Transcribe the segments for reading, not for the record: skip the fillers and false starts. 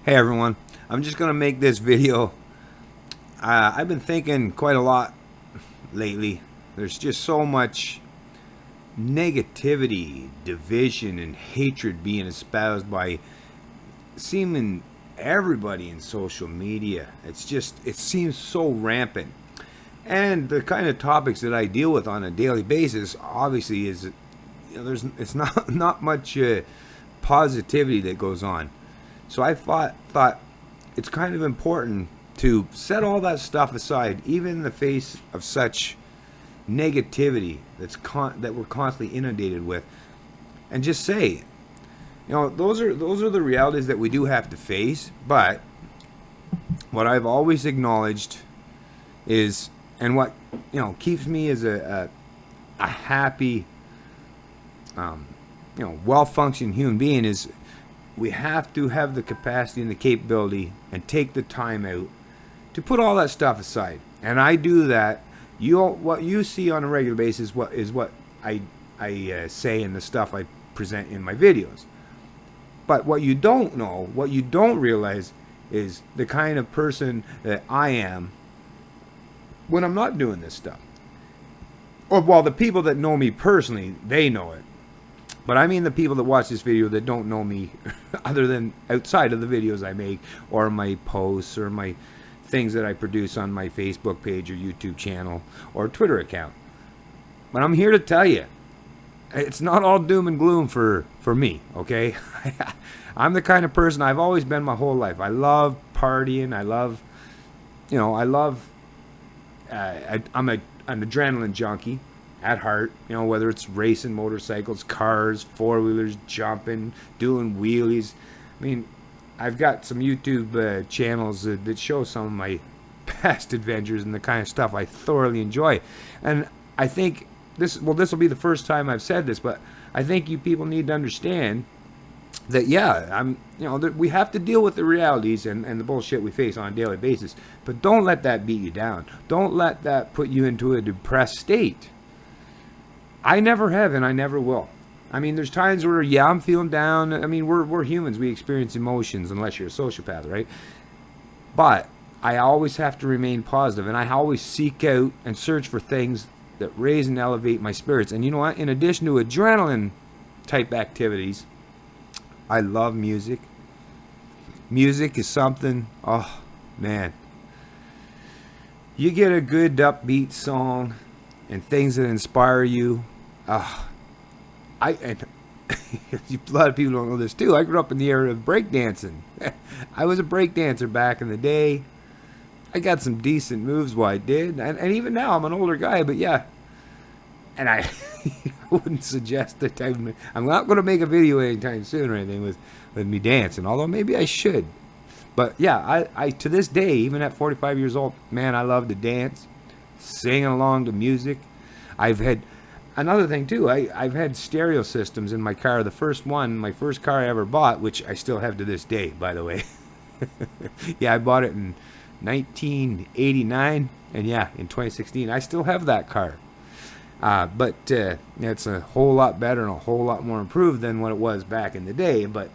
Hey everyone, I'm just going to make this video. I've been thinking quite a lot lately. There's just so much negativity, division, and hatred being espoused by seeming everybody in social media. It seems so rampant. And the kind of topics that I deal with on a daily basis obviously is, it's not much positivity that goes on. So I thought it's kind of important to set all that stuff aside, even in the face of such negativity that we're constantly inundated with, and just say, those are the realities that we do have to face. But what I've always acknowledged is, and what keeps me as a happy, well-functioning human being is, we have to have the capacity and the capability and take the time out to put all that stuff aside. And I do that. What you see on a regular basis is what I say in the stuff I present in my videos. But what you don't know, what you don't realize, is the kind of person that I am when I'm not doing this stuff. Or, well, the people that know me personally, they know it. But I mean the people that watch this video that don't know me other than outside of the videos I make, or my posts, or my things that I produce on my Facebook page or YouTube channel or Twitter account. But I'm here to tell you, it's not all doom and gloom for me, okay? I'm the kind of person I've always been my whole life. I love partying. I'm an adrenaline junkie at heart, whether it's racing motorcycles, cars, four-wheelers, jumping, doing wheelies. I mean, I've got some YouTube channels that show some of my past adventures and the kind of stuff I thoroughly enjoy. And I think this will be the first time I've said this, but I think you people need to understand that, we have to deal with the realities and the bullshit we face on a daily basis. But don't let that beat you down. Don't let that put you into a depressed state. I never have, and I never will. I mean, there's times where, I'm feeling down. I mean, we're humans. We experience emotions, unless you're a sociopath, right? But I always have to remain positive, and I always seek out and search for things that raise and elevate my spirits. And you know what? In addition to adrenaline-type activities, I love music. Music is something, oh, man. You get a good upbeat song and things that inspire you. A lot of people don't know this too. I grew up in the era of breakdancing. I was a breakdancer back in the day. I got some decent moves while I did. And even now, I'm an older guy, but yeah. And I wouldn't suggest that I'm not going to make a video anytime soon or anything with me dancing, although maybe I should. But yeah, I to this day, even at 45 years old, man, I love to dance, singing along to music. I've had another thing too. I've had stereo systems in my car. The first one, my first car I ever bought, which I still have to this day, by the way. Yeah, I bought it in 1989, and yeah, in 2016, I still have that car. But it's a whole lot better and a whole lot more improved than what it was back in the day. But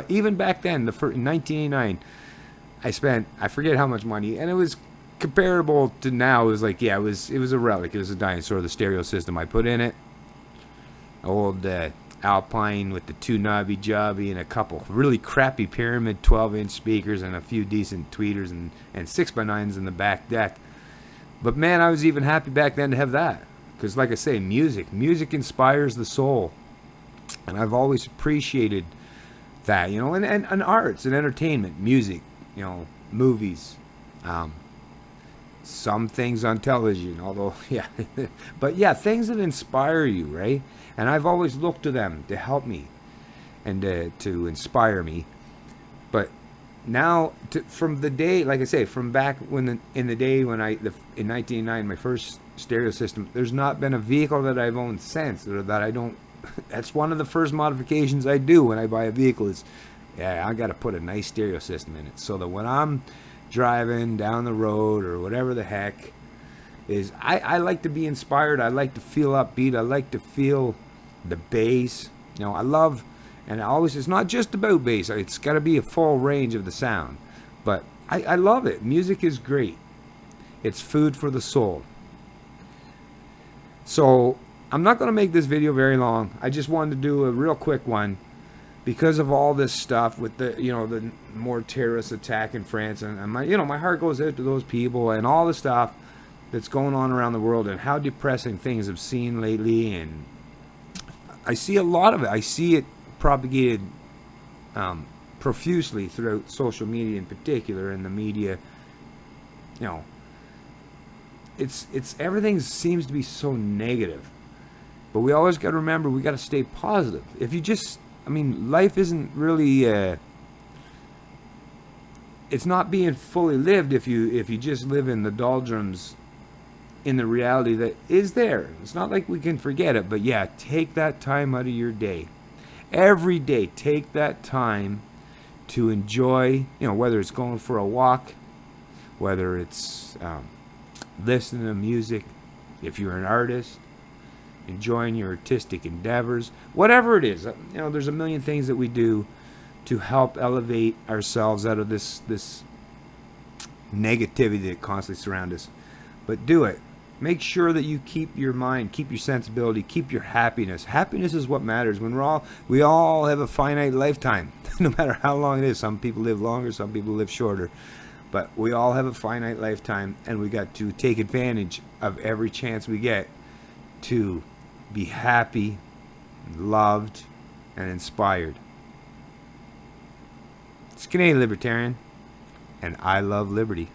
even back then, in 1989, I forget how much money, and it was comparable to now. It was like, it was a relic. It was a dinosaur, the stereo system I put in it. Old Alpine with the two knobby jobby and a couple really crappy pyramid 12-inch speakers and a few decent tweeters and 6x9s in the back deck. But man, I was even happy back then to have that. Because like I say, music inspires the soul. And I've always appreciated that, and arts and entertainment, music, movies, some things on television, although, yeah. But yeah, things that inspire you, right? And I've always looked to them to help me and to inspire me. But now, from the day, like I say, from back in the day when in 1999, my first stereo system, there's not been a vehicle that I've owned since, or that I don't. That's one of the first modifications I do when I buy a vehicle is, I got to put a nice stereo system in it, so that when I'm driving down the road or whatever the heck, is I like to be inspired. I like to feel upbeat. I like to feel the bass. I love And always, it's not just about bass. It's got to be a full range of the sound. But I love it. Music is great. It's food for the soul. So I'm not going to make this video very long. I just wanted to do a real quick one because of all this stuff with the, the more terrorist attack in France, and my, my heart goes out to those people and all the stuff that's going on around the world and how depressing things I've seen lately. And I see a lot of it. I see it propagated profusely throughout social media in particular, and the media. It's everything seems to be so negative, but we always got to remember we got to stay positive. If you just, life isn't really it's not being fully lived if you just live in the doldrums, in the reality that is there. It's not like we can forget it, but yeah, take that time out of your day. Every day, take that time to enjoy, whether it's going for a walk, whether it's listening to music, if you're an artist, enjoying your artistic endeavors, whatever it is. There's a million things that we do to help elevate ourselves out of this negativity that constantly surrounds us. But do it. Make sure that you keep your mind, keep your sensibility, keep your happiness. Happiness is what matters. We all have a finite lifetime, no matter how long it is. Some people live longer, some people live shorter. But we all have a finite lifetime, and we got to take advantage of every chance we get to be happy, loved, and inspired. It's Canadian Libertarian, and I love liberty.